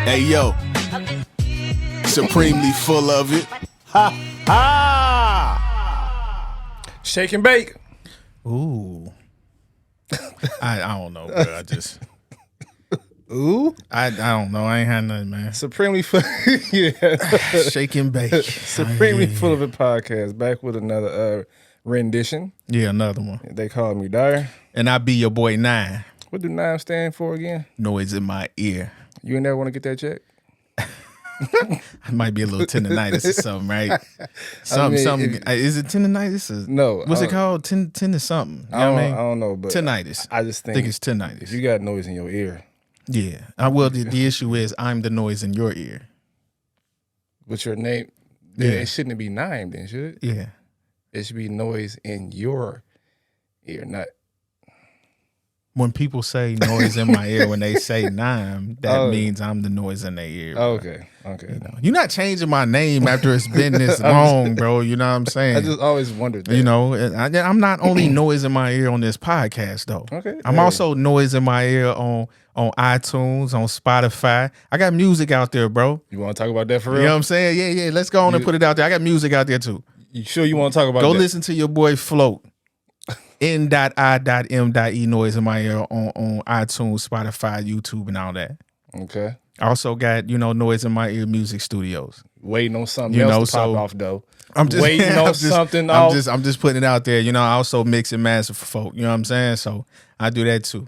Hey yo, supremely full of it. Ha ha! Shake and bake. Ooh. I don't know, bro. I just Ooh. I don't know. I ain't had nothing, man. Supremely full. Yeah. Shake and bake. Supremely full of it podcast. Back with another rendition. Yeah, another one. They call me Dyer. And I be your boy 9. What do 9 stand for again? Noise in my ear. You ain't never want to get that check? It might be a little tendonitis or something, right? Something. Is it tendonitis? No. What's it called? Tendon something. You know what I mean? I don't know, but tinnitus. I just think it's tinnitus. if you got noise in your ear. Yeah. Well, the issue is I'm the noise in your ear. What's your name? Yeah. It shouldn't be Nime then, should it? Yeah. It should be noise in your ear, not. When people say noise in my ear, when they say Nime, that means I'm the noise in their ear. Bro. Okay. You know, you're not changing my name after it's been this long, bro. You know what I'm saying? I just always wondered that. You know, I'm not only noise in my ear on this podcast, though. Okay. I'm also noise in my ear on iTunes, on Spotify. I got music out there, bro. You want to talk about that for real? You know what I'm saying? Yeah. Let's go on and put it out there. I got music out there, too. You sure you want to talk about that? Go listen to your boy Float. N.I.M.E noise in my ear on iTunes, Spotify, YouTube, and all that. Okay. I also got, noise in my ear music studios. Waiting on something else to pop off though. I'm just waiting on something off. I'm just putting it out there. I also mix and master for folk. You know what I'm saying? So I do that too.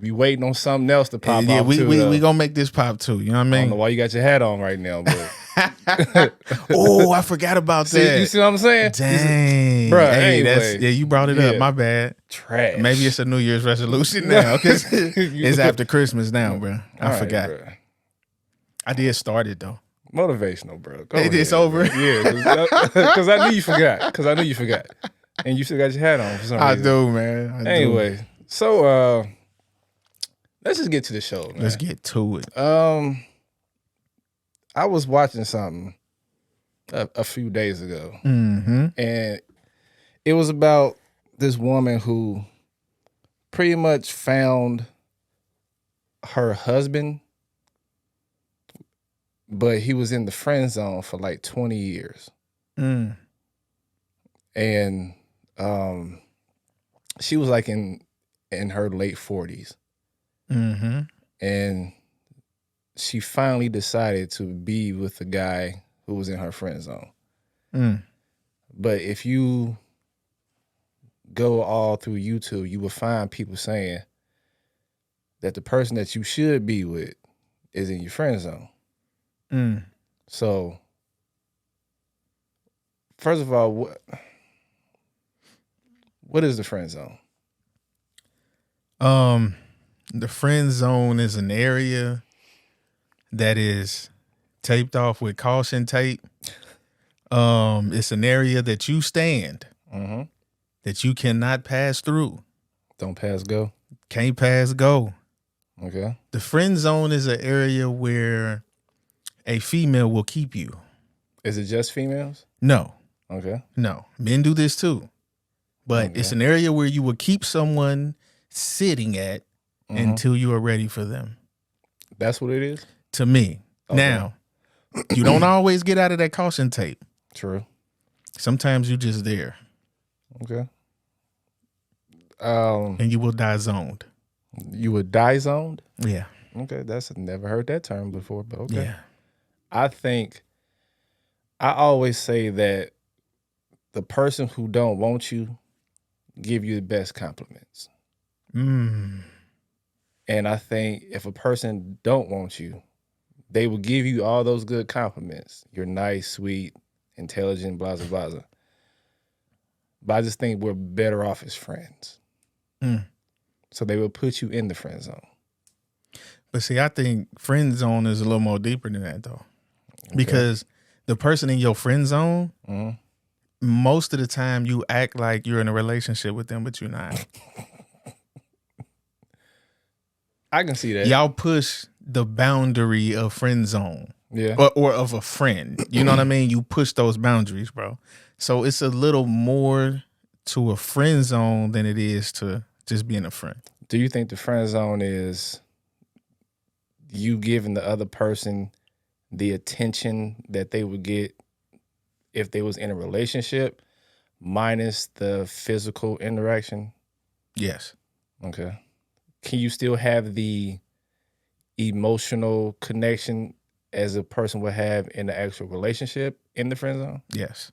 We waiting on something else to pop off we, too. We gonna make this pop too. You know what I mean? I don't know why you got your hat on right now, but oh, I forgot about that. You see what I'm saying? Dang, bro. Hey, anyway, you brought it up. My bad. Trash. Maybe it's a New Year's resolution now because it's after Christmas now, bro. I forgot. Bro. I did start it though. Motivational, bro. It's over. Bro. Yeah, because I knew you forgot. And you still got your hat on for some reason. I do, man. Anyway, so let's just get to the show, man. Let's get to it. I was watching something a few days ago, and it was about this woman who pretty much found her husband, but he was in the friend zone for like 20 years. And she was like in her late 40s. And she finally decided to be with the guy who was in her friend zone. But if you go all through YouTube, you will find people saying that the person that you should be with is in your friend zone. So, first of all, what is the friend zone? The friend zone is an area that is taped off with caution tape. It's an area that you stand, that you cannot pass through. Don't pass go? Can't pass go. Okay. The friend zone is an area where a female will keep you. Is it just females? No. Okay. No. Men do this too. But it's an area where you will keep someone sitting at until you are ready for them. That's what it is? To me. Okay. Now, you don't always get out of that caution tape. True. Sometimes you just there. Okay. And you will die zoned. You would die zoned? Yeah. Okay, I've never heard that term before, but okay. Yeah. I always say that the person who don't want you give you the best compliments. And I think if a person don't want you, they will give you all those good compliments. You're nice, sweet, intelligent, blah, blah, blah. But I just think we're better off as friends. So they will put you in the friend zone. But see, I think friend zone is a little more deeper than that, though. Okay. Because the person in your friend zone, most of the time you act like you're in a relationship with them, but you're not. I can see that. Y'all push the boundary of friend zone. Yeah. Or of a friend. You know what I mean? You push those boundaries, bro. So it's a little more to a friend zone than it is to just being a friend. Do you think the friend zone is you giving the other person the attention that they would get if they was in a relationship, minus the physical interaction? Yes. Okay. Can you still have the emotional connection as a person would have in the actual relationship in the friend zone? Yes.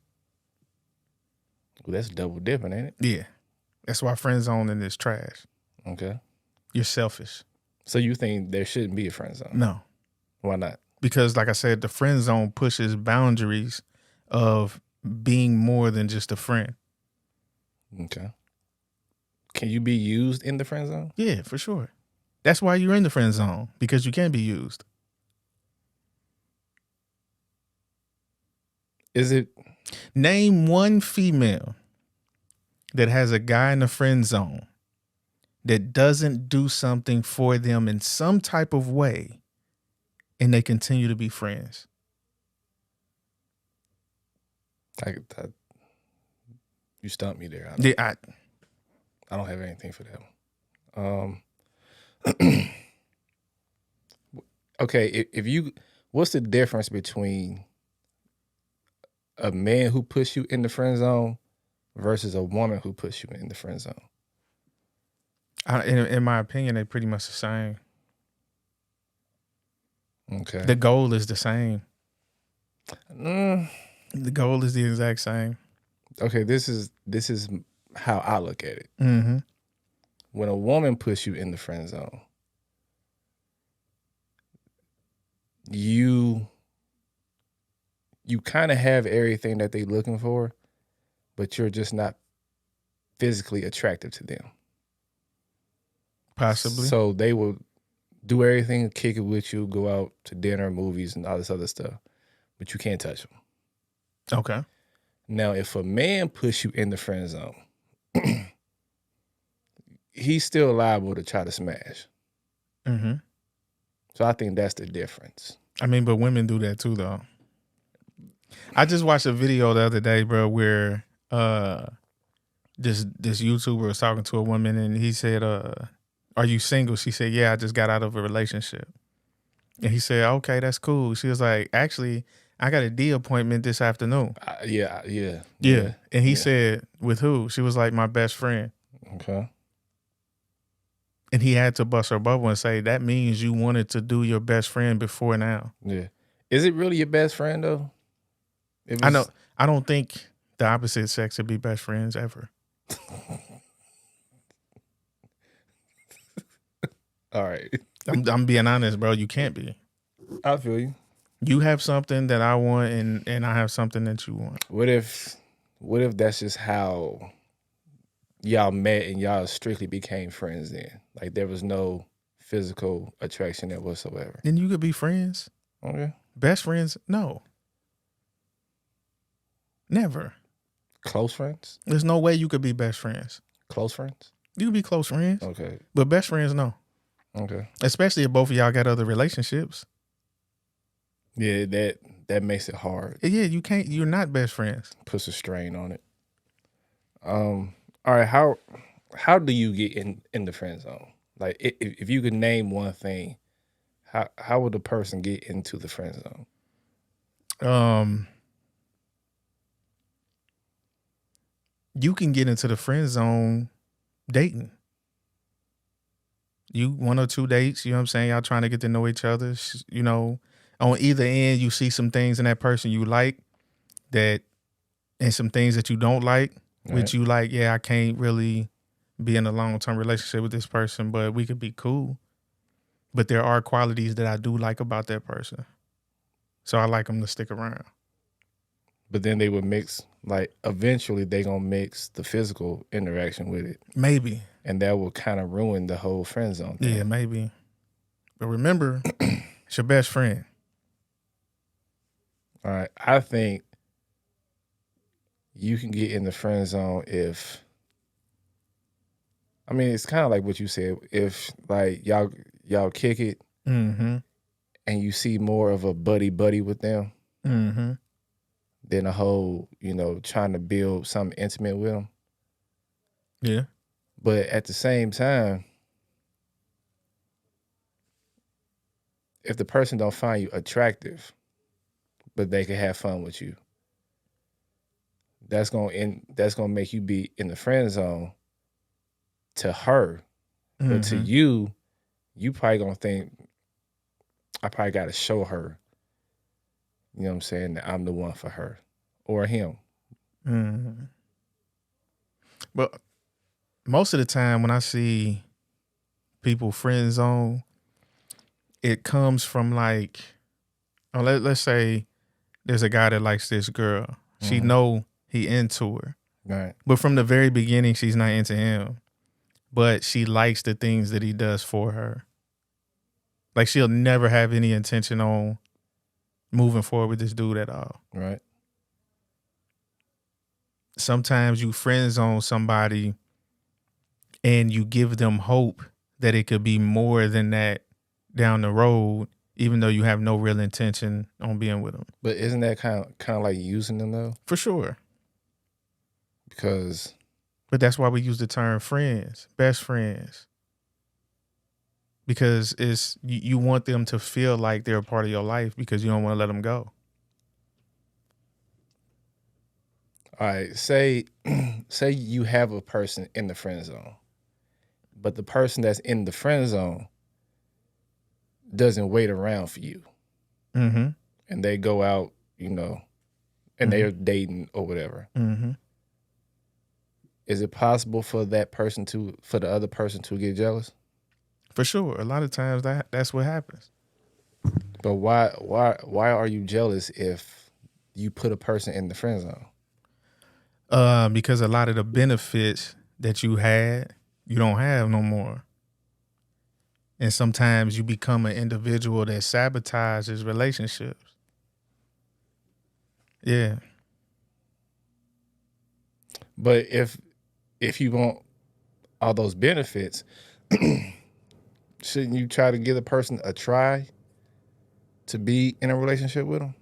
Well, that's double dipping, ain't it? Yeah. That's why friend zoning is trash. Okay. You're selfish. So you think there shouldn't be a friend zone? No. Why not? Because like I said, the friend zone pushes boundaries of being more than just a friend. Okay. Can you be used in the friend zone? Yeah, for sure. That's why you're in the friend zone, because you can be used. Is it? Name one female that has a guy in the friend zone that doesn't do something for them in some type of way and they continue to be friends. You stumped me there. I don't have anything for that one. Okay, what's the difference between a man who puts you in the friend zone versus a woman who puts you in the friend zone? In my opinion, they're pretty much the same. Okay. The goal is the same. Mm. The goal is the exact same. Okay, this is how I look at it. Mm-hmm. When a woman puts you in the friend zone, you kind of have everything that they're looking for, but you're just not physically attractive to them. Possibly. So they will do everything, kick it with you, go out to dinner, movies, and all this other stuff, but you can't touch them. Okay. Now, if a man puts you in the friend zone, he's still liable to try to smash. Mm-hmm. So I think that's the difference. I mean, but women do that too, though. I just watched a video the other day, bro, where this YouTuber was talking to a woman and he said, are you single? She said, yeah, I just got out of a relationship. And he said, okay, that's cool. She was like, actually, I got a D appointment this afternoon. Yeah. And he said, with who? She was like, my best friend. Okay. And he had to bust her bubble and say, that means you wanted to do your best friend before now. Yeah. Is it really your best friend, though? I know. I don't think the opposite sex would be best friends ever. All right. I'm being honest, bro. You can't be. I feel you. You have something that I want and I have something that you want. What if that's just how y'all met and y'all strictly became friends then? Like there was no physical attraction there whatsoever. Then you could be friends. Okay. Best friends? No. Never. Close friends? There's no way you could be best friends. Close friends? You could be close friends. Okay. But best friends, no. Okay. Especially if both of y'all got other relationships. Yeah, that makes it hard. Yeah, you can't. You're not best friends. Puts a strain on it. All right, how do you get in the friend zone? Like if you could name one thing, how would a person get into the friend zone? You can get into the friend zone dating. You 1 or 2 dates, you know what I'm saying? Y'all trying to get to know each other. You know, on either end, you see some things in that person you like and some things that you don't like, which you like, yeah, I can't really be in a long-term relationship with this person, but we could be cool. But there are qualities that I do like about that person. So I like them to stick around. But then they would mix, like eventually they gonna mix the physical interaction with it. Maybe. And that will kind of ruin the whole friend zone thing. Yeah, maybe. But remember, it's your best friend. All right. I think you can get in the friend zone it's kind of like what you said. If like y'all kick it Mm-hmm. and you see more of a buddy with them Mm-hmm. than a whole, trying to build something intimate with them. Yeah. But at the same time, if the person don't find you attractive, but they can have fun with you, that's gonna make you be in the friend zone to her. But to you probably gonna think, I probably gotta show her, you know what I'm saying, that I'm the one for her or him. Mm-hmm. But most of the time when I see people friend zone, it comes from like, let's say there's a guy that likes this girl. She know he into her. Right. But from the very beginning, she's not into him. But she likes the things that he does for her. Like she'll never have any intention on moving forward with this dude at all. Right. Sometimes you friend zone somebody and you give them hope that it could be more than that down the road, even though you have no real intention on being with them. But isn't that kind of like using them though? For sure. Because. But that's why we use the term friends, best friends. Because it's you want them to feel like they're a part of your life because you don't want to let them go. All right, say you have a person in the friend zone, but the person that's in the friend zone doesn't wait around for you. Mm-hmm. And they go out, and they're dating or whatever. Mm-hmm. Is it possible for the other person to get jealous? For sure. A lot of times that's what happens. But why are you jealous if you put a person in the friend zone? Because a lot of the benefits that you had, you don't have no more. And sometimes you become an individual that sabotages relationships. Yeah. But if you want all those benefits, shouldn't you try to give a person a try to be in a relationship with them?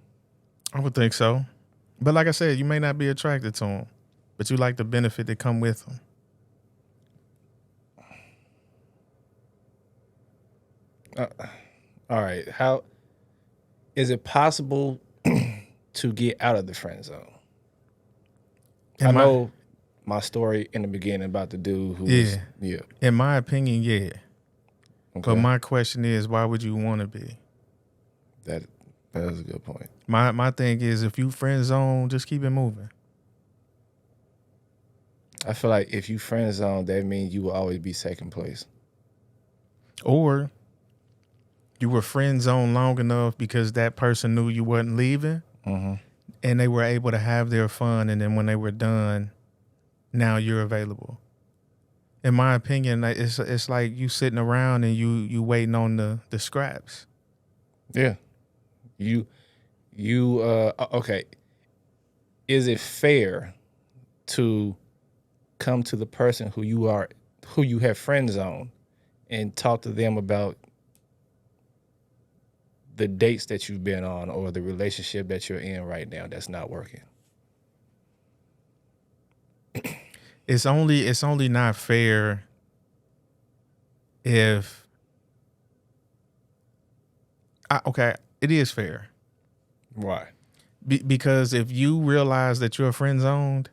I would think so. But like I said, you may not be attracted to them, but you like the benefit that come with them. All right. How is it possible to get out of the friend zone? I know my story in the beginning about the dude who was. In my opinion, yeah. Okay. But my question is, why would you want to be? That is a good point. My thing is, if you friend zone, just keep it moving. I feel like if you friend zone, that means you will always be second place. Or you were friend zone long enough because that person knew you wasn't leaving, and they were able to have their fun, and then when they were done, now you're available. In my opinion, it's like you sitting around and you waiting on the scraps. Yeah. You okay. Is it fair to come to the person who you have friend zone and talk to them about the dates that you've been on or the relationship that you're in right now that's not working? It's only not fair if it is fair. Why? Because if you realize that you're friend zoned,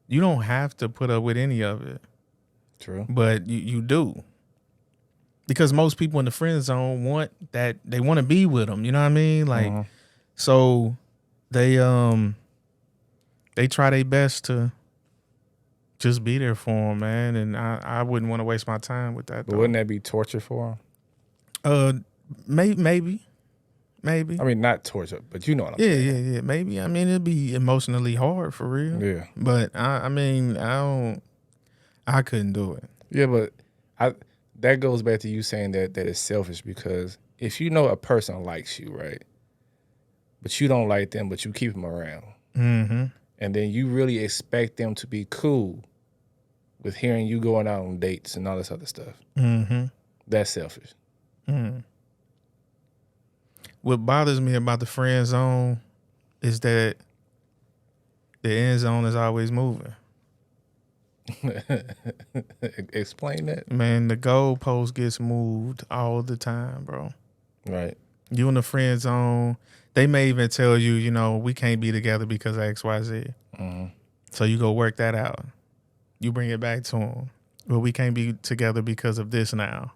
you don't have to put up with any of it. True. But you do. Because most people in the friend zone want that, they want to be with them. You know what I mean? Like, so they try their best to just be there for them, man. And I wouldn't want to waste my time with that. But wouldn't that be torture for them? Maybe. I mean, not torture, but you know what I'm saying. Yeah. Maybe. I mean, it'd be emotionally hard for real. Yeah. But I couldn't do it. Yeah, but that goes back to you saying that it's selfish, because if you know a person likes you, right, but you don't like them, but you keep them around, and then you really expect them to be cool with hearing you going out on dates and all this other stuff, that's selfish. What bothers me about the friend zone is that the end zone is always moving. Explain that. Man, the goalpost gets moved all the time, bro. Right. You in the friend zone. They may even tell you, you know, we can't be together because of X, Y, Z. Mm-hmm. So you go work that out. You bring it back to them. Well, we can't be together because of this now,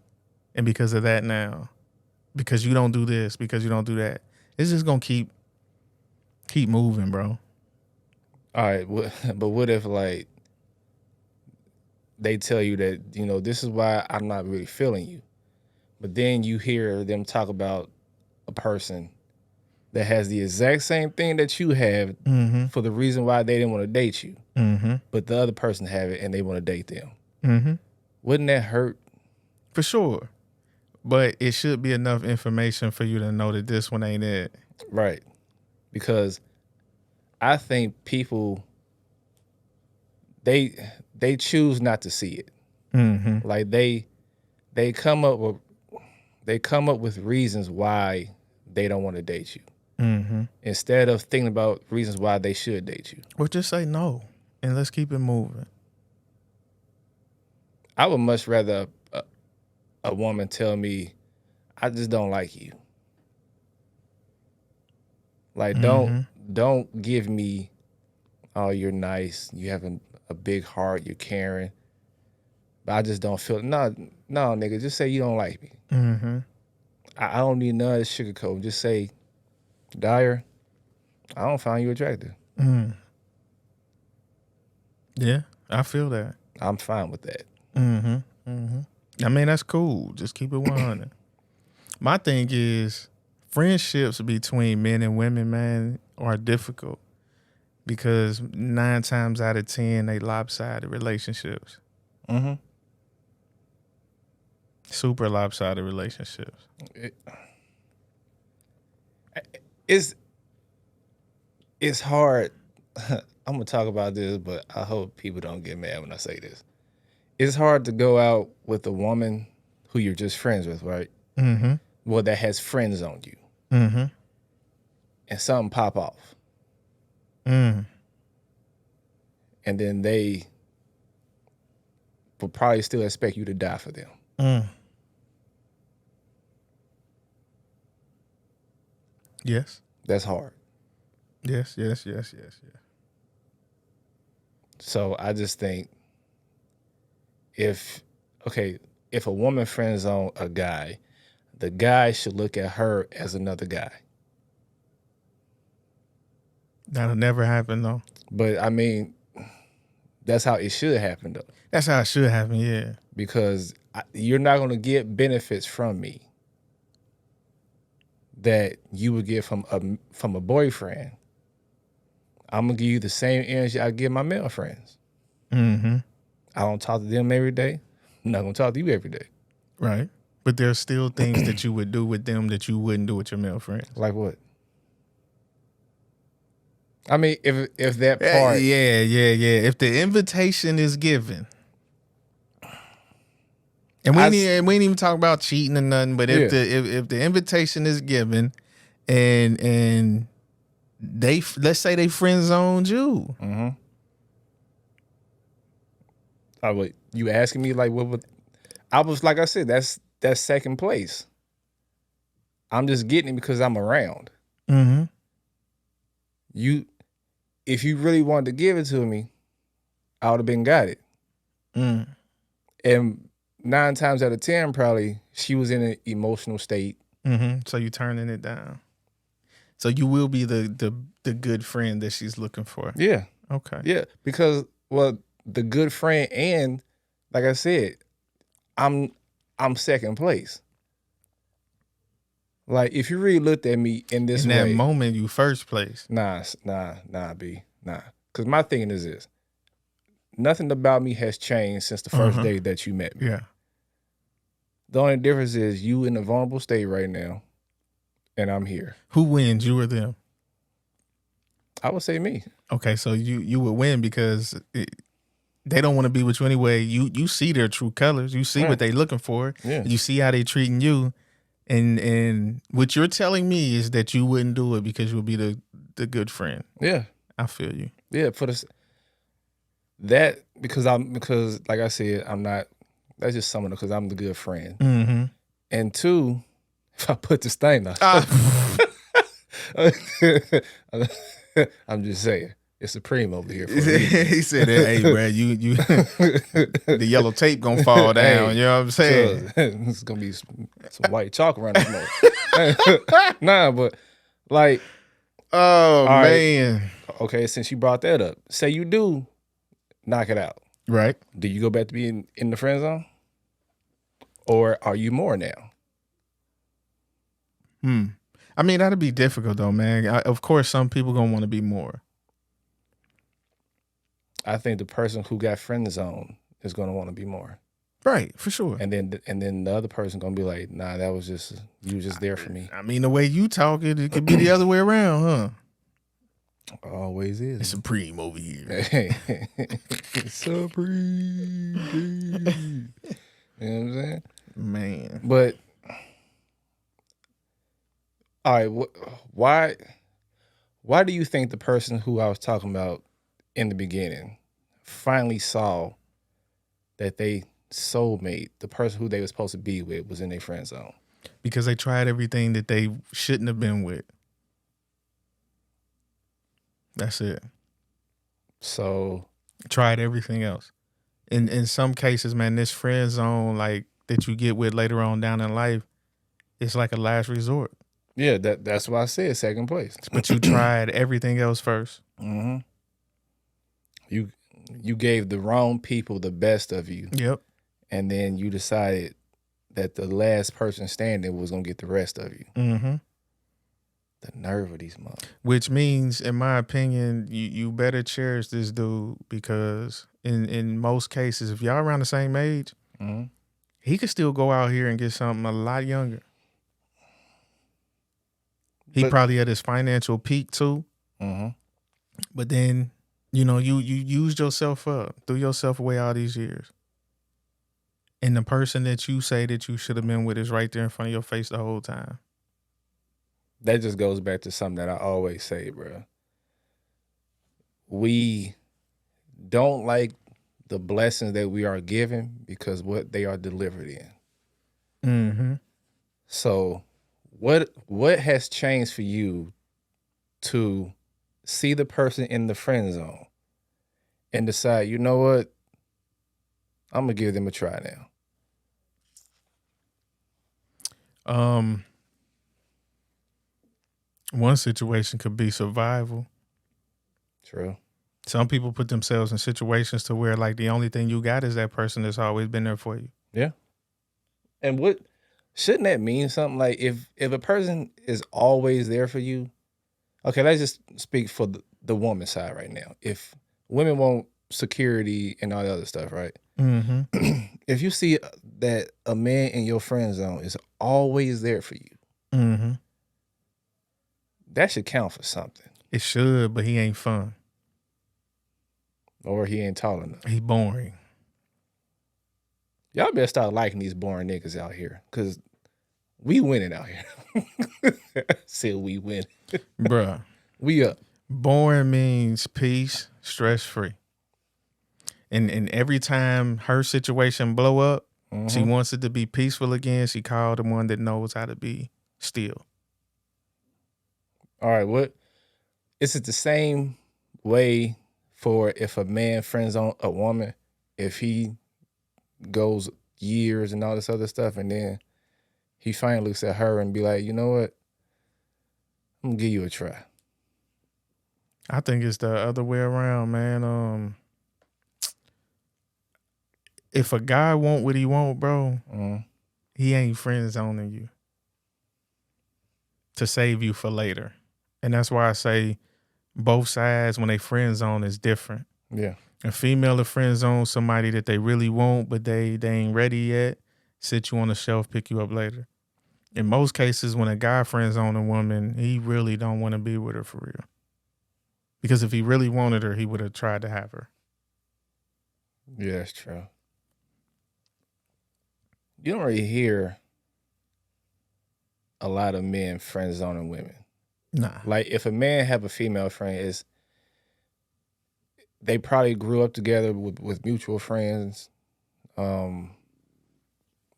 and because of that now, because you don't do this, because you don't do that. It's just gonna keep moving, bro. All right, but what if like they tell you that, you know, this is why I'm not really feeling you, but then you hear them talk about a person that has the exact same thing that you have for the reason why they didn't want to date you, but the other person have it and they want to date them. Wouldn't that hurt? For sure. But it should be enough information for you to know that this one ain't it. Right. Because I think people they choose not to see it. Like they come up with reasons why they don't want to date you. Instead of thinking about reasons why they should date you. Or just say no and let's keep it moving. I would much rather a woman tell me, I just don't like you. Like don't give me, oh, you're nice, you have a big heart, you're caring, but I just don't feel no, nigga, just say you don't like me. I don't need none of this sugarcoat. Just say, Dyer, I don't find you attractive. Yeah, I feel that. I'm fine with that. I mean, that's cool. Just keep it 100. My thing is, friendships between men and women, man, are difficult because 9 times out of 10, they lopsided relationships. Super lopsided relationships. It's hard. I'm gonna talk about this, but I hope people don't get mad when I say this. It's hard to go out with a woman who you're just friends with, right? Well, that has friends on you. And something pop off. And then they will probably still expect you to die for them. Yes. That's hard. Yes. So I just think if a woman friends on a guy, the guy should look at her as another guy. That'll never happen, though. But I mean, that's how it should happen, though. That's how it should happen, yeah. Because you're not going to get benefits from me that you would get from a boyfriend. I'm gonna give you the same energy I give my male friends. I don't talk to them every day. I'm not gonna talk to you every day. Right. But there's still things that you would do with them that you wouldn't do with your male friends. Like what? I mean, if that part, yeah. If the invitation is given, and we ain't even talk about cheating or nothing, but if the invitation is given, and they, let's say they friend zoned you. Oh, wait, you asking me like what would I was like I said, that's second place. I'm just getting it because I'm around. If you really wanted to give it to me, I would have been got it. And 9 times out of 10, probably she was in an emotional state. So you turning it down. So you will be the good friend that she's looking for. Yeah. Okay. Yeah, because the good friend, and like I said, I'm second place. Like if you really looked at me in this way, in that moment, you first place. Nah, B, nah. Because my thinking is this: nothing about me has changed since the first day that you met me. Yeah. The only difference is you in a vulnerable state right now, and I'm here. Who wins, you or them? I would say me. Okay, so you would win because they don't want to be with you anyway. You see their true colors. You see what they looking for. Yeah. You see how they treating you. And what you're telling me is that you wouldn't do it because you'll be the good friend. Yeah. I feel you. Yeah, because like I said, I'm not, that's just someone because I'm the good friend. And 2, If I put this thing on. I'm just saying. It's Supreme over here. For a reason. He said, "Hey, bro, you the yellow tape gonna fall down." Hey, you know what I'm saying? It's gonna be some white chalk around this mother. Nah, but like, Oh all right, man, okay. Since you brought that up, say you do knock it out. right? Do you go back to being in the friend zone, or are you more now? I mean, that'd be difficult though, man. Of course, some people gonna want to be more. I think the person who got friend zone is gonna want to be more. Right, for sure. And then the other person gonna be like, nah, that was just you were just there for me. I mean, the way you talk it could be the other way around, huh? Always is. It's Supreme over here. Supreme. You know what I'm saying? Man. But all right, why do you think the person who I was talking about in the beginning finally saw that they soulmate, the person who they were supposed to be with, was in their friend zone? Because they tried everything that they shouldn't have been with. That's it. So Tried everything else. In some cases, man, this friend zone like that you get with later on down in life, it's like a last resort. yeah, that's why I said second place. But you tried everything else first. Mm-hmm. You gave the wrong people the best of you, Yep. and then you decided that the last person standing was gonna get the rest of you. Mm-hmm. The nerve of these months. Which means, in my opinion, you better cherish this dude because in most cases, if y'all around the same age, Mm-hmm. he could still go out here and get something a lot younger. He But- probably at his financial peak too. Mm-hmm. But then, you used yourself up, threw yourself away all these years. And the person that you say that you should have been with is right there in front of your face the whole time. That just goes back to something that I always say, bro. We don't like the blessings that we are given because what they are delivered in. Mm-hmm. So what has changed for you to see the person in the friend zone and decide, you know what? I'm gonna give them a try now. One situation could be survival. True. Some people put themselves in situations to where like the only thing you got is that person that's always been there for you. Yeah. And what shouldn't that mean something? Like if a person is always there for you, okay, let's just speak for the woman side right now. If women want security and all the other stuff, right? Mm-hmm. If you see that a man in your friend zone is always there for you, Mm-hmm. that should count for something. It should, but he ain't fun. Or he ain't tall enough. He boring. Y'all better start liking these boring niggas out here, because we winning out here. Said we win. Bruh. We up. Boring means peace, stress-free. And every time her situation blow up, she wants it to be peaceful again. She called the one that knows how to be still. All right, is it the same way for if a man friends on a woman, if he goes years and all this other stuff, and then he finally looks at her and be like, you know what? I'm gonna give you a try. I think it's the other way around, man. If a guy want what he want, bro, he ain't friend zoning you to save you for later. And that's why I say both sides, when they friend zone, is different. Yeah. A female to friend zone somebody that they really want, but they ain't ready yet, sit you on the shelf, pick you up later. In most cases, when a guy friend zone a woman, he really don't want to be with her for real. Because if he really wanted her, he would have tried to have her. Yeah, that's true. You don't really hear a lot of men friend zoning women. Nah. Like if a man have a female friend, they probably grew up together with mutual friends.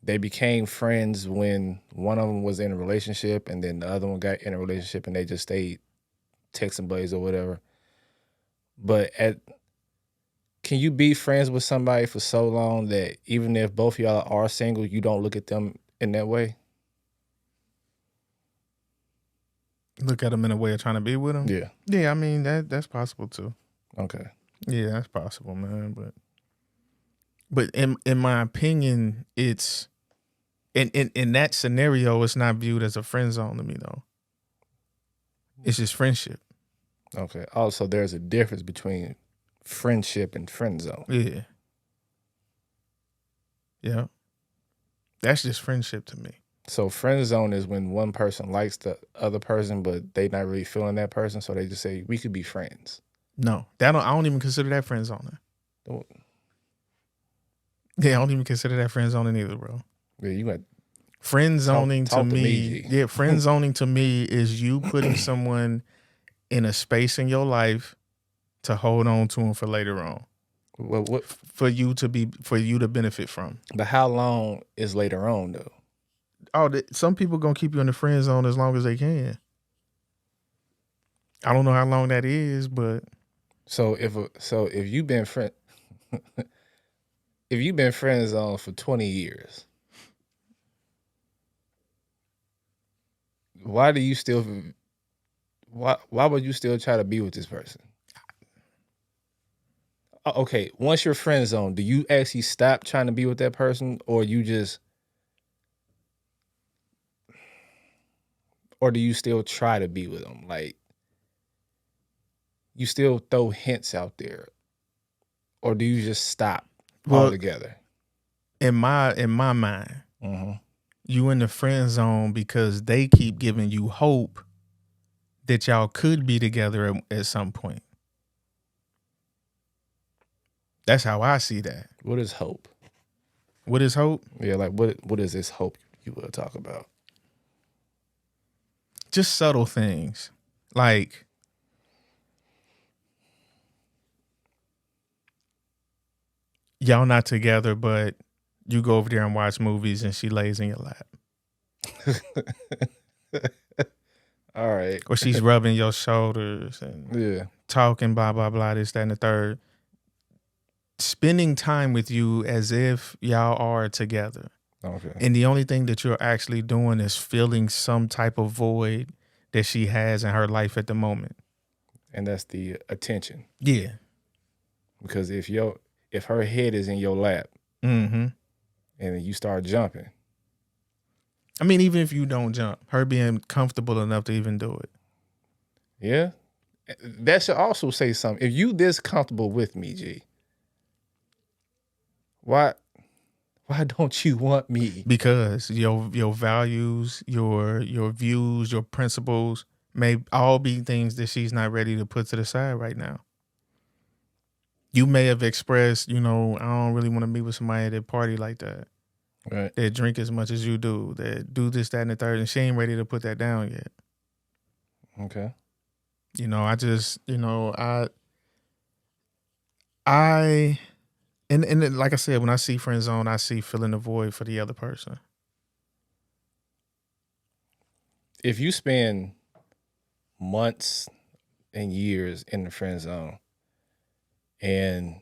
they became friends when one of them was in a relationship and then the other one got in a relationship and they just stayed texting buddies or whatever. But can you be friends with somebody for so long that even if both of y'all are single, you don't look at them in that way? Look at them in a way of trying to be with them? Yeah. Yeah, I mean, that's possible too. Okay. Yeah, that's possible, man. But in my opinion, it's in that scenario, it's not viewed as a friend zone to me though. It's just friendship. Okay. Also, there's a difference between friendship and friend zone. Yeah. Yeah. That's just friendship to me. So friend zone is when one person likes the other person, but they not really feeling that person, so they just say we could be friends. No, I don't even consider that friend zone. Yeah, I don't even consider that friend zoning either, bro. Yeah, you got friend zoning talk to me. Yeah, friend zoning to me is you putting someone in a space in your life to hold on to them for later on. What for you to benefit from. But how long is later on though? Oh, some people gonna keep you in the friend zone as long as they can. I don't know how long that is, but so if you've been friend if you've been friend zone for 20 years, why would you still try to be with this person? Okay, once you're friend zone, do you actually stop trying to be with that person, or do you still try to be with them? Like, you still throw hints out there, or do you just stop altogether? In my mind, mm-hmm. You in the friend zone because they keep giving you hope that y'all could be together at some point. That's how I see that. What is hope? What is hope? Yeah, like what is this hope you will talk about? Just subtle things. Like y'all not together, but you go over there and watch movies and she lays in your lap. All right. Or she's rubbing your shoulders and talking blah, blah, blah, this, that, and the third. Spending time with you as if y'all are together. Okay. And the only thing that you're actually doing is filling some type of void that she has in her life at the moment. And that's the attention. Yeah. Because if her head is in your lap mm-hmm. and you start jumping. I mean, even if you don't jump, her being comfortable enough to even do it. Yeah. That should also say something. If you this comfortable with me, G, why don't you want me? Because your values, your views, your principles may all be things that she's not ready to put to the side right now. You may have expressed, I don't really want to meet with somebody at a party like that. Right. That drink as much as you do, that do this, that, and the third, and she ain't ready to put that down yet. Okay. I just, I and like I said, when I see friend zone, I see filling the void for the other person. If you spend months and years in the friend zone and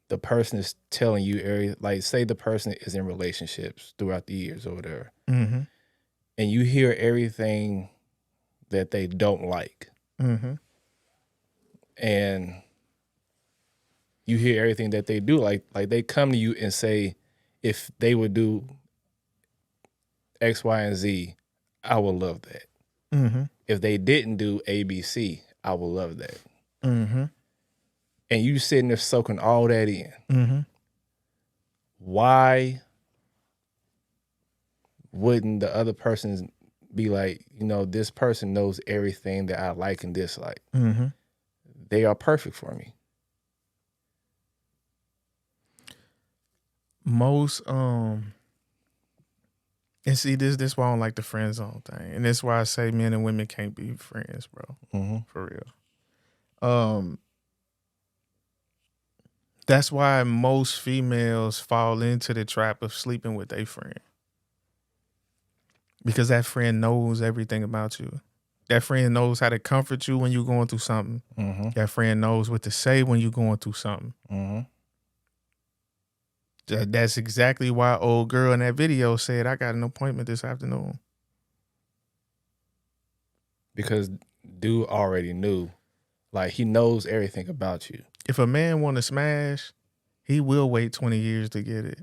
the person is telling you, like say the person is in relationships throughout the years or whatever, mm-hmm. and you hear everything that they don't like, mm-hmm. and you hear everything that they do, like they come to you and say, if they would do X, Y, and Z, I would love that. Mm-hmm. If they didn't do A, B, C, I would love that. Mm-hmm. And you sitting there soaking all that in. Mm-hmm. Why wouldn't the other person be like, this person knows everything that I like and dislike. Mm-hmm. They are perfect for me. Most and see this why I don't like the friend zone thing, and that's why I say men and women can't be friends, bro. Mm-hmm. For real. That's why most females fall into the trap of sleeping with their friend. Because that friend knows everything about you. That friend knows how to comfort you when you're going through something. Mm-hmm. That friend knows what to say when you're going through something. Mm-hmm. That's exactly why old girl in that video said, I got an appointment this afternoon. Because dude already knew. Like, he knows everything about you. If a man want to smash, he will wait 20 years to get it.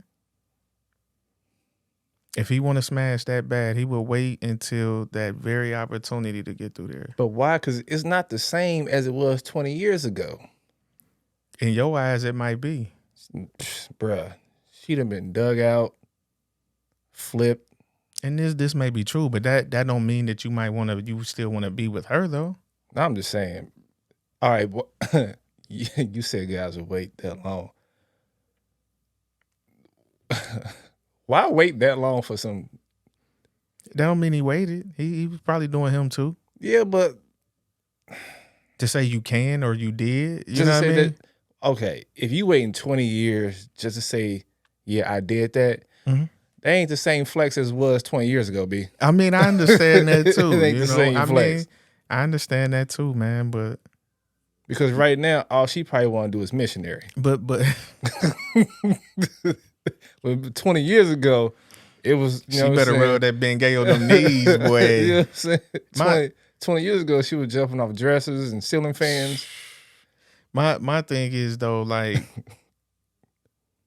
If he want to smash that bad, he will wait until that very opportunity to get through there. But why? Because it's not the same as it was 20 years ago. In your eyes, it might be. Bruh, she done been dug out, flipped. And this may be true, but that don't mean that you still want to be with her though. I'm just saying. All right, you said guys would wait that long. Why wait that long for some? That don't mean he waited. He was probably doing him too. Yeah, but to say you can or you did, you just know to what I say mean? that, okay, if you waiting 20 years just to say, yeah, I did that, that ain't the same flex as it was 20 years ago, B. I mean, I understand that too. It ain't the same flex. I understand that too, man. But because right now, all she probably want to do is missionary. But But 20 years ago, it was, you know, she better rub that Bengay on them knees, boy. You know what I'm saying? 20 years ago, she was jumping off dresses and ceiling fans. My thing is though, like,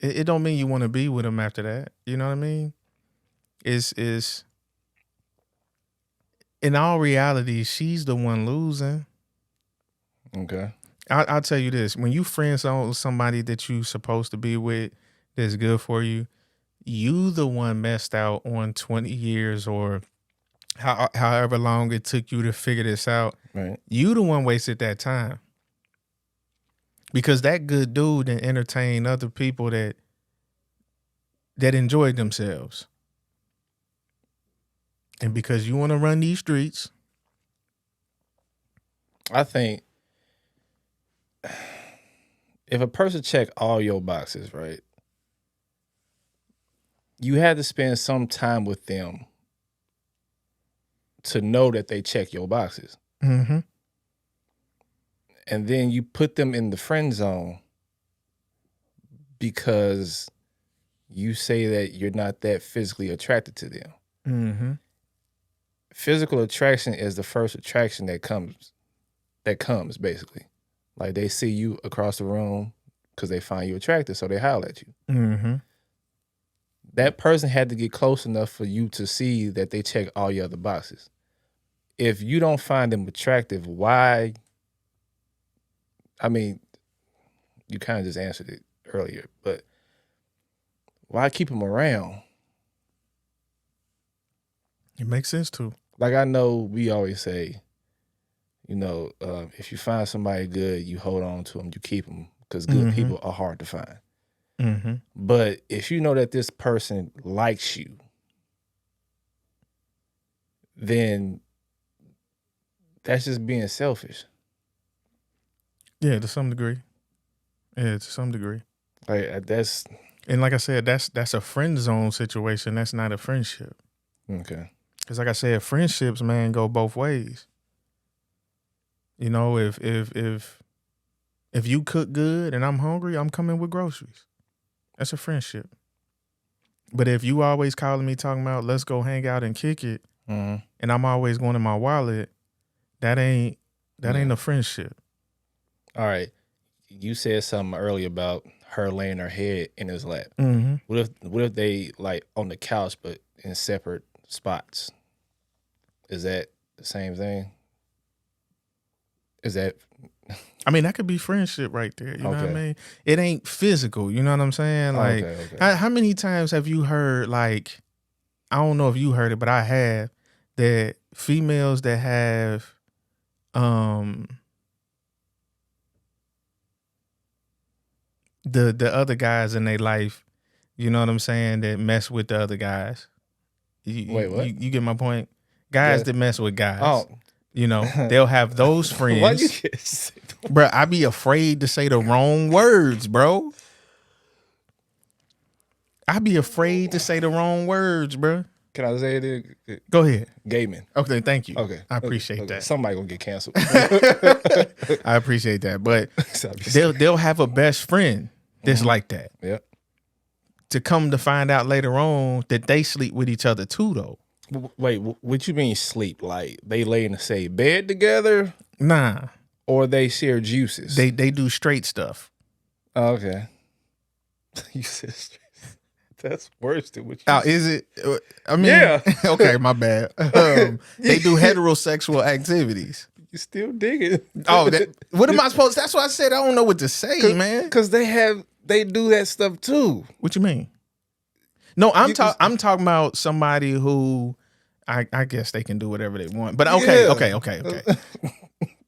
it don't mean you want to be with him after that. You know what I mean? Is in all reality, she's the one losing. Okay. I'll tell you this: when you friend zone somebody that you supposed to be with, that's good for you, you the one messed out on 20 years or however long it took you to figure this out. Right. You the one wasted that time. Because that good dude didn't entertain other people that enjoyed themselves. And because you want to run these streets. I think if a person check all your boxes, right, you had to spend some time with them to know that they check your boxes. Mm-hmm. And then you put them in the friend zone because you say that you're not that physically attracted to them. Mm-hmm. Physical attraction is the first attraction that comes basically. Like, they see you across the room because they find you attractive, so they holler at you. Mm-hmm. That person had to get close enough for you to see that they check all your other boxes. If you don't find them attractive, why? I mean, you kind of just answered it earlier, but why keep them around? It makes sense too. Like, I know we always say, you know, if you find somebody good, you hold on to them, you keep them, because good people are hard to find. Mm-hmm. But if you know that this person likes you, then that's just being selfish. Yeah, to some degree. Like, that's... And like I said, that's a friend zone situation. That's not a friendship. Okay. Because like I said, friendships, man, go both ways. You know, if you cook good and I'm hungry, I'm coming with groceries. That's a friendship. But if you always calling me talking about let's go hang out and kick it, and I'm always going in my wallet, that ain't a friendship. All right. You said something earlier about her laying her head in his lap. Mm-hmm. What if they like on the couch but in separate spots? Is that the same thing? Is that... I mean, that could be friendship right there. You know what I Okay. mean? It ain't physical. You know what I'm saying? Like, Okay. how many times have you heard, like, I don't know if you heard it, but I have, that females that have, the other guys in their life, you know what I'm saying, that mess with the other guys. Wait, what? You get my point? Guys Yeah. that mess with guys. Oh. You know, they'll have those friends. Why you can't say that? Bro, I be afraid to say the wrong words, bro. I be afraid to say the wrong words, bro. Can I say it? Go ahead. Gaming. Okay, thank you. Okay. I appreciate Okay. that. Somebody gonna get canceled. I appreciate that. But they'll have a best friend that's like that. Yep. To come to find out later on that they sleep with each other too, though. Wait, what you mean sleep? Like they lay in the same bed together? Nah. Or they share juices? They do straight stuff. Oh, okay. You said straight. That's worse than what you said. Is it? I mean, yeah. Okay, my bad. They do heterosexual activities. You still digging? Oh, what am I supposed? That's why I said I don't know what to say, man. Because they do that stuff too. What you mean? No, I'm talking about somebody who I guess they can do whatever they want. But okay.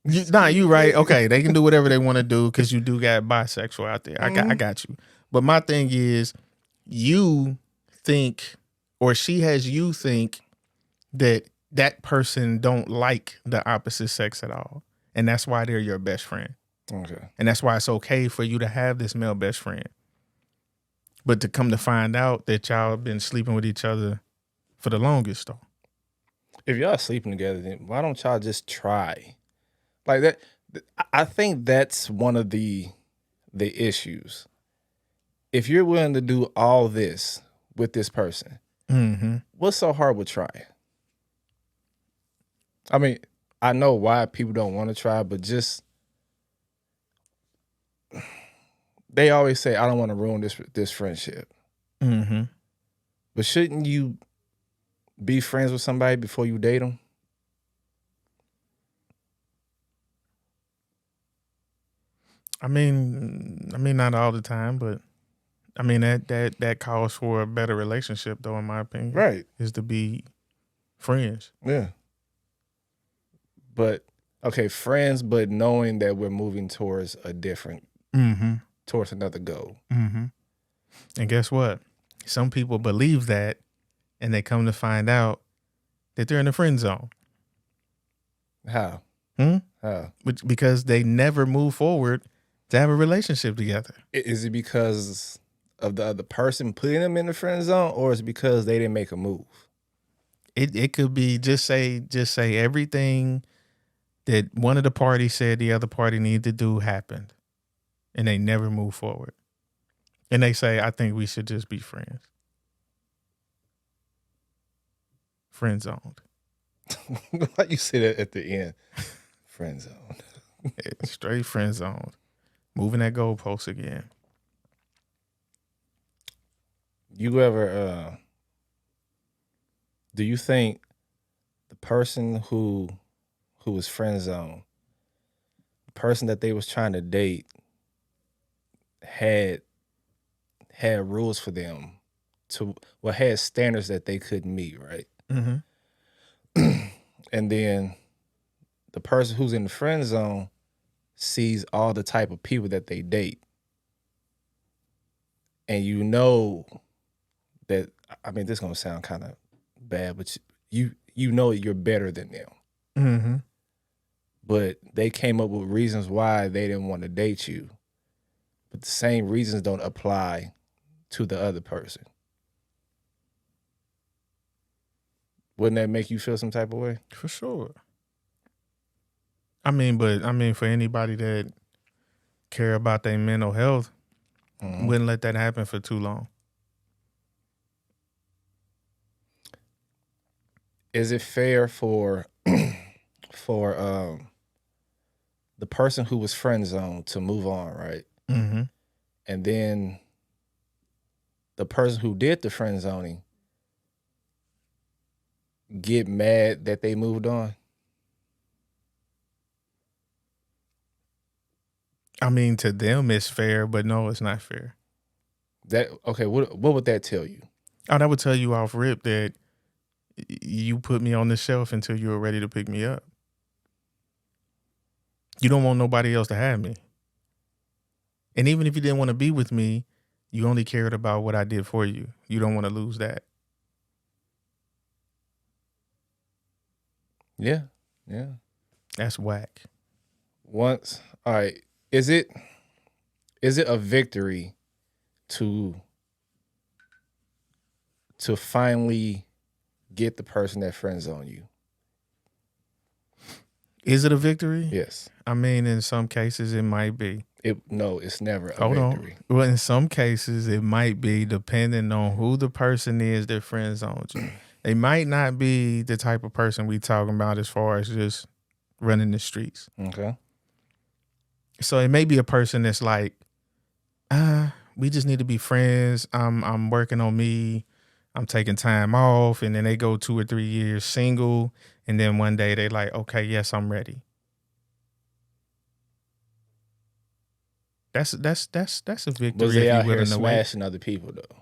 You right. Okay, they can do whatever they want to do because you do got bisexual out there. I got you. But my thing is, you think, or she has you think that person don't like the opposite sex at all, and that's why they're your best friend. Okay. And that's why it's okay for you to have this male best friend. But to come to find out that y'all have been sleeping with each other for the longest, though. If y'all sleeping together, then why don't y'all just try? Like that, I think that's one of the issues. If you're willing to do all this with this person, what's so hard with trying? I mean, I know why people don't want to try, but just they always say, "I don't want to ruin this friendship." But shouldn't you be friends with somebody before you date them? I mean, not all the time, but I mean that calls for a better relationship, though, in my opinion. Right. Is to be friends. Yeah. But okay, friends, but knowing that we're moving towards a different, towards another goal. And guess what? Some people believe that, and they come to find out that they're in the friend zone. How? How? Because they never move forward to have a relationship together. Is it because of the other person putting them in the friend zone, or is it because they didn't make a move? It could be just say everything that one of the parties said the other party needed to do happened, and they never move forward. And they say, I think we should just be friends. Friend zoned. Why you say that at the end? Friend zone. Straight friend zoned. Moving that goalpost again. You ever do you think the person who was friend zone, the person that they was trying to date had rules for them had standards that they couldn't meet, right? And then the person who's in the friend zone sees all the type of people that they date. And you know that, I mean, this is going to sound kind of bad, but you know you're better than them. But they came up with reasons why they didn't want to date you. But the same reasons don't apply to the other person. Wouldn't that make you feel some type of way? For sure. I mean, for anybody that care about their mental health, wouldn't let that happen for too long. Is it fair for the person who was friend zoned to move on, right? And then the person who did the friend zoning get mad that they moved on? I mean, to them it's fair, but no, it's not fair. Okay, what would that tell you? Oh, that would tell you off rip that you put me on the shelf until you were ready to pick me up. You don't want nobody else to have me. And even if you didn't want to be with me, you only cared about what I did for you. You don't want to lose that. Yeah. That's whack. All right. Is it a victory to finally get the person that friend zone you. Is it a victory? Yes. I mean, in some cases, it might be. No, it's never a Hold victory. on. Well, in some cases, it might be depending on who the person is that friend zones you. They might not be the type of person we talking about as far as just running the streets. Okay. So it may be a person that's like, we just need to be friends. I'm working on me. I'm taking time off. And then they go 2 or 3 years single. And then one day they like, okay, yes, I'm ready. That's a victory. Was they if out you here willing to wait. smashing other people though?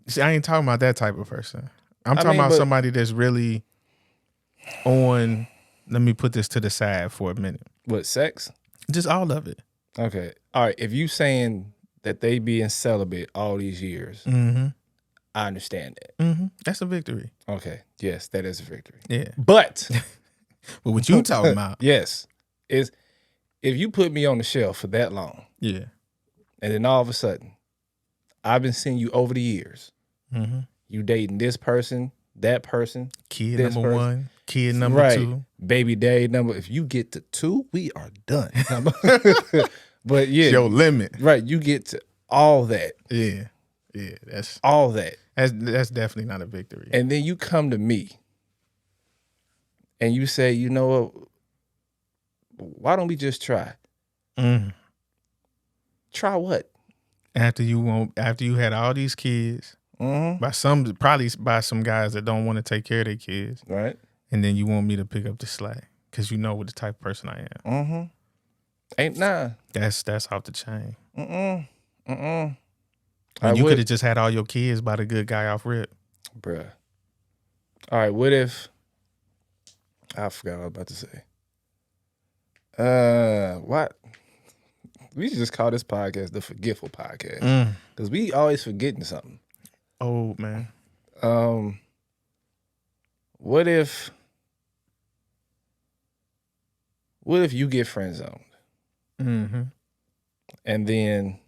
See, I ain't talking about that type of person. I'm I talking mean, about but- somebody that's really on. Let me put this to the side for a minute. What, sex? Just all of it. Okay. All right. If you saying that they being celibate all these years, Mm-hmm. I understand that. Mm-hmm. That's a victory. Okay. Yes, that is a victory. Yeah. But But what you talking about? yes, is if you put me on the shelf for that long, Yeah. and then all of a sudden, I've been seeing you over the years. Mm-hmm. You dating this person, that person, Kid this number person. one. Kid number right. two. Baby daddy number. If you get to 2, we are done. But yeah, Your limit. right. You get to all that, Yeah. Yeah. That's all that. That's definitely not a victory. And then you come to me and you say, you know what? Why don't we just try? Mm. Try what? After you had all these kids Mm-hmm. probably by some guys that don't want to take care of their kids, Right. and then you want me to pick up the slack because you know what the type of person I am. Mm-hmm. Ain't nah. That's off the chain. Mm-mm. Mm-mm. And you could have just had all your kids by the good guy off rip. Bruh. All right, what if I forgot what I was about to say. What? We should just call this podcast the Forgetful Podcast. Because we always forgetting something. Oh man. What if you get friend zoned Mm-hmm. and then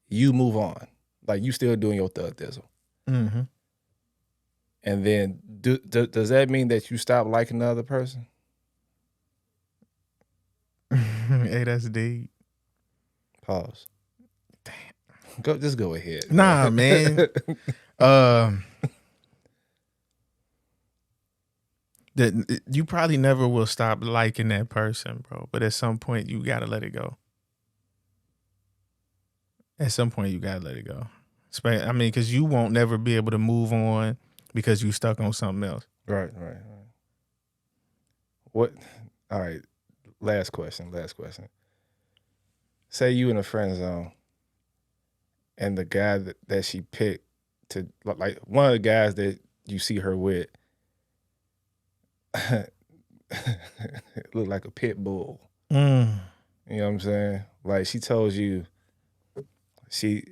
you move on? Like you still doing your thug thizzle. Mm-hmm. And then does that mean that you stop liking the other person? Hey, that's deep. Pause. Damn. Just go ahead. Nah, man. That you probably never will stop liking that person, bro. But at some point, you gotta let it go. At some point, you gotta let it go. I mean, because you won't never be able to move on because you stuck on something else. Right. What? All right. Last question. Say you in a friend zone, and the guy that she picked to, like one of the guys that you see her with, look like a pit bull. Mm. You know what I'm saying? Like she told you she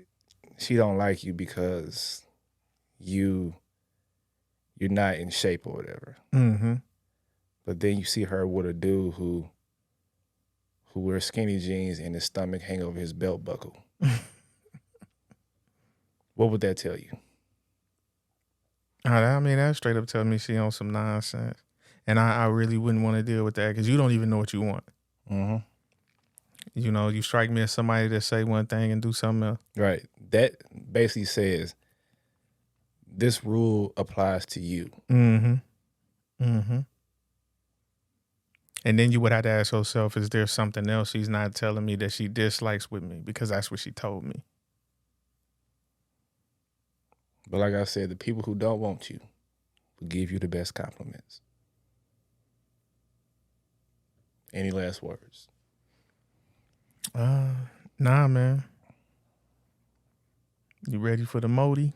don't like you because you're not in shape or whatever. Mm-hmm. But then you see her with a dude who wears skinny jeans and his stomach hang over his belt buckle. What would that tell you? I mean, that straight up tells me she on some nonsense. And I really wouldn't want to deal with that because you don't even know what you want. Mm-hmm. You know, you strike me as somebody that say one thing and do something else. Right. That basically says this rule applies to you. Mm-hmm. Mm-hmm. And then you would have to ask yourself, is there something else she's not telling me that she dislikes with me? Because that's what she told me. But like I said, the people who don't want you will give you the best compliments. Any last words? Nah, man. You ready for the Modi?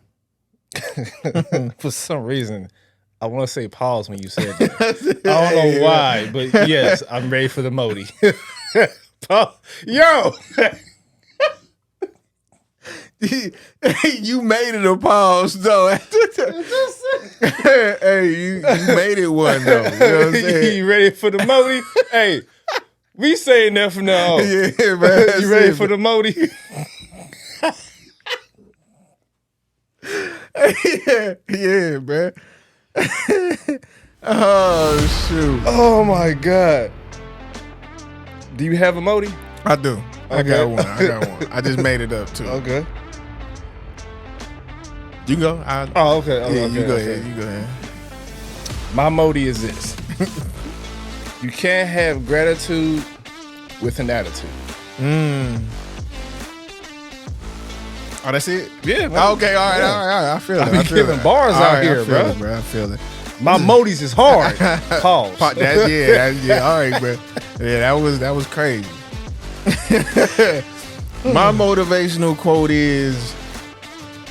For some reason, I want to say pause when you said that. I don't know why, but yes, I'm ready for the Modi. Yo! You made it a pause, though. Hey, you made it one, though. You know what I'm saying? You ready for the Modi? Hey, we saying that from now on. Yeah, man. You ready for the Modi? yeah, bro. Oh shoot. Oh my God. Do you have a Modi? I do. I Okay. got one. I just made it up too. Okay. You go. Oh, okay. Yeah, okay, you go okay. ahead. You go ahead. My Modi is this. You can't have gratitude with an attitude. Oh, that's it? Yeah. Man. Okay, all right. I feel it. I be feel giving it. bars All out right, here, I feel bro. it, bro. I feel it. My Modis is hard. Pause. Yeah. All right, bro. Yeah, that was crazy. My motivational quote is,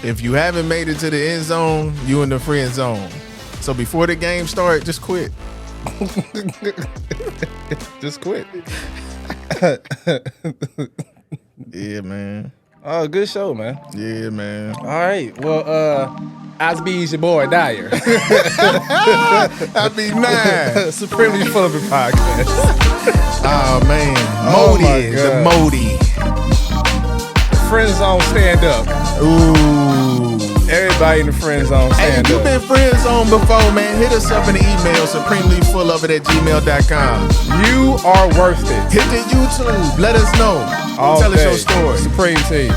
if you haven't made it to the end zone, you in the friend zone. So before the game starts, just quit. Just quit. Yeah, man. Oh, good show, man. Yeah, man. All right. Well, Osby's your boy Dyer. I be mad. Supremely Full of It podcast. Oh man. Oh, my Modi, the God. Modi. Friend zone, stand up. Ooh. Everybody in the friend zone, Hey, stand if you've up. been friend zone before, man, hit us up in the email, supremelyfullofit@gmail.com. You are worth it. Hit the YouTube. Let us know. All Tell us day. your story. Supreme team.